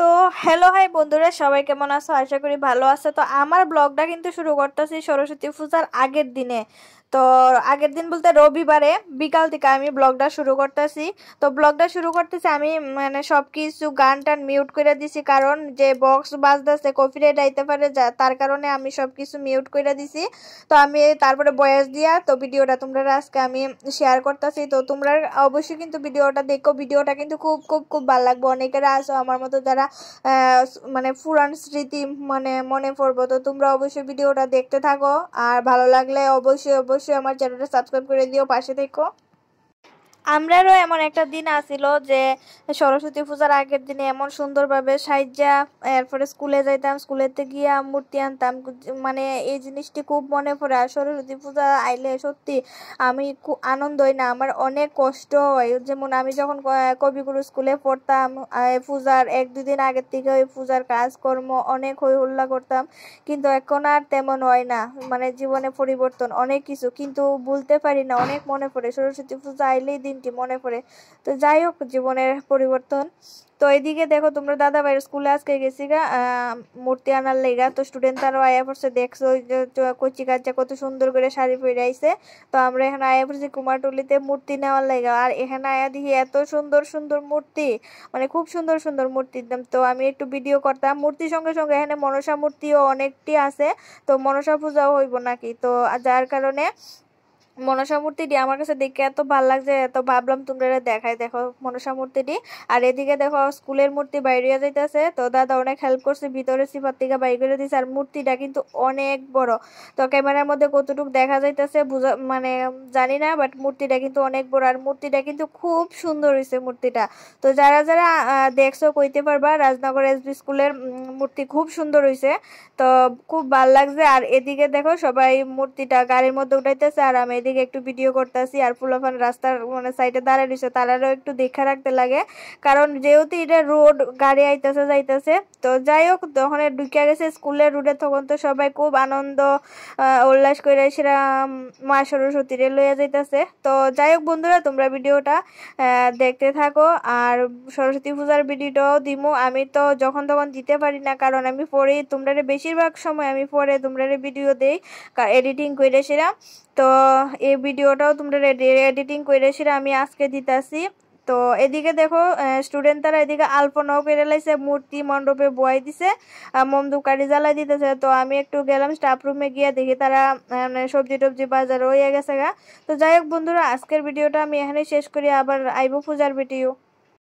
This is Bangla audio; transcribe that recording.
তো হ্যালো হাই বন্ধুরা, সবাই কেমন আছো? আশা করি ভালো আছে। তো আমার ব্লগটা কিন্তু শুরু করতেছি সরস্বতী পূজার আগের দিনে। তো আগের দিন বলতে রবিবারে বিকাল থেকে আমি ব্লগটা শুরু করতেছি। তো ব্লগটা শুরু করতেছি আমি মানে সবকিছু গান টান মিউট করে দিছি, কারণ যে বক্স বাজতেছে কপিরাইট আইতে পারে, তার কারণে আমি সবকিছু মিউট করে দিছি। তো আমি তারপরে ভয়েস দিয়া তো ভিডিওটা তোমরা আজকে আমি শেয়ার করতেছি। তো তোমরা অবশ্যই কিন্তু ভিডিওটা দেখো, ভিডিওটা কিন্তু খুব খুব খুব ভালো লাগবে। অনেকেরা আছো আমার মতো যারা মানে পুরান স্মৃতি মানে মনে পড়বো। তো তোমরা অবশ্যই ভিডিওটা দেখতে থাকো, আর ভালো লাগলে অবশ্যই অবশ্যই আমার চ্যানেলটা সাবস্ক্রাইব করে দিও, পাশে থেকো। আমরারও এমন একটা দিন আসিল যে সরস্বতী পূজার আগের দিনে এমন সুন্দরভাবে সাইজা এরপরে স্কুলে যাইতাম, স্কুলেতে গিয়া মূর্তি আনতাম। মানে এই জিনিসটি খুব মনে পড়ে। আর সরস্বতী পূজা আইলে সত্যি আমি খুব আনন্দ হই না, আমার অনেক কষ্ট হয়। যেমন আমি যখন কবিগুরু স্কুলে পড়তাম, পূজার 1-2 দিন আগের থেকে ওই পূজার কাজকর্ম অনেক হই হুল্লা করতাম, কিন্তু এখন আর তেমন হয় না। মানে জীবনে পরিবর্তন অনেক কিছু, কিন্তু ভুলতে পারি না, অনেক মনে পড়ে সরস্বতী পূজা আইলেই দিনটি মনে পড়ে। তো যাই হোক, জীবনের পরিবর্তন। তো এইদিকে দেখো, তোমরা দাদা ভাইয়ের স্কুলে আজকে গেছি গা মূর্তি আনার লেগা। তো স্টুডেন্ট তারাও আয়া পড়ছে, দেখছো ওই যে কচি কাচ্চা কত সুন্দর করে শাড়ি পরে আইছে। তো আমরা এখানে আয়া পড়ছি কুমারটুলিতে মূর্তি নেওয়ার লেগা। আর এখানে আয়া দেখি এত সুন্দর সুন্দর মূর্তি, মানে খুব সুন্দর সুন্দর মূর্তি। তো আমি একটু ভিডিও করতাম। মূর্তির সঙ্গে সঙ্গে এখানে মনসা মূর্তিও অনেকটি আছে। তো মনসা পূজাও হইব নাকি, তো যার কারণে মনসা মূর্তিটি আমার কাছে দেখে এত ভালো লাগছে, এত ভাবলাম তোমরা দেখাই। দেখো মনসা মূর্তিটি। আর এদিকে দেখো স্কুলের মূর্তি বাইরে যাইতেছে। তো দাদা অনেক হেল্প করছে, ভিতরে সিফার থেকে বাইর করে দিয়েছে। আর মূর্তিটা কিন্তু অনেক বড়। তো ক্যামেরার মধ্যে কতটুকু দেখা যাইতেছে বুঝা মানে জানি না, বাট মূর্তিটা কিন্তু অনেক বড়। আর মূর্তিটা কিন্তু খুব সুন্দর হয়েছে মূর্তিটা। তো যারা যারা দেখছো কইতে পারবা, রাজনগর এসবি স্কুলের মূর্তি খুব সুন্দর হয়েছে। তো খুব ভাল লাগছে। আর এদিকে দেখো সবাই মূর্তিটা গাড়ির মধ্যে উঠাইতেছে, আর আমি এদিকে একটু ভিডিও করতেছি। আর ফুলাফান রাস্তার মানে সাইডে দাঁড়ায় রয়েছে, তারারও একটু দেখা রাখতে লাগে, কারণ যেহেতু এটা রোড, গাড়ি আইতেছে যাইতেছে। তো যাই হোক, তখন ঢুকে গেছে স্কুলের রোডে, তখন তো সবাই খুব আনন্দ উল্লাস করে সেরা মা সরস্বতীরে লইয়া যাইতেছে। তো যাই হোক বন্ধুরা, তোমরা ভিডিওটা দেখতে থাকো। আর সরস্বতী পূজার ভিডিওটাও দিমু। আমি তো যখন তখন দিতে পারি না, কারণ আমি পরে তোমরা বেশিরভাগ সময় আমি পরে তোমরা ভিডিও দেই এডিটিং করে সেরা। তো এই ভিডিওটাও তোমরা এডিটিং করে সেরা আমি আজকে দিতাছি। তো এদিকে দেখো স্টুডেন্ট তারা এদিকে আলপনাও করে লাইছে, মূর্তি মণ্ডপে বয়াই দিছে, মমদুকারি জ্বালাই দিতেছে। তো আমি একটু গেলাম স্টাফ রুমে গিয়ে, দেখি তারা সবজি টবজি বাজার হয়ে গেছে গা। তো যাই হোক বন্ধুরা, আজকের ভিডিওটা আমি এখানে শেষ করি, আবার আইবো পূজার ভিডিও।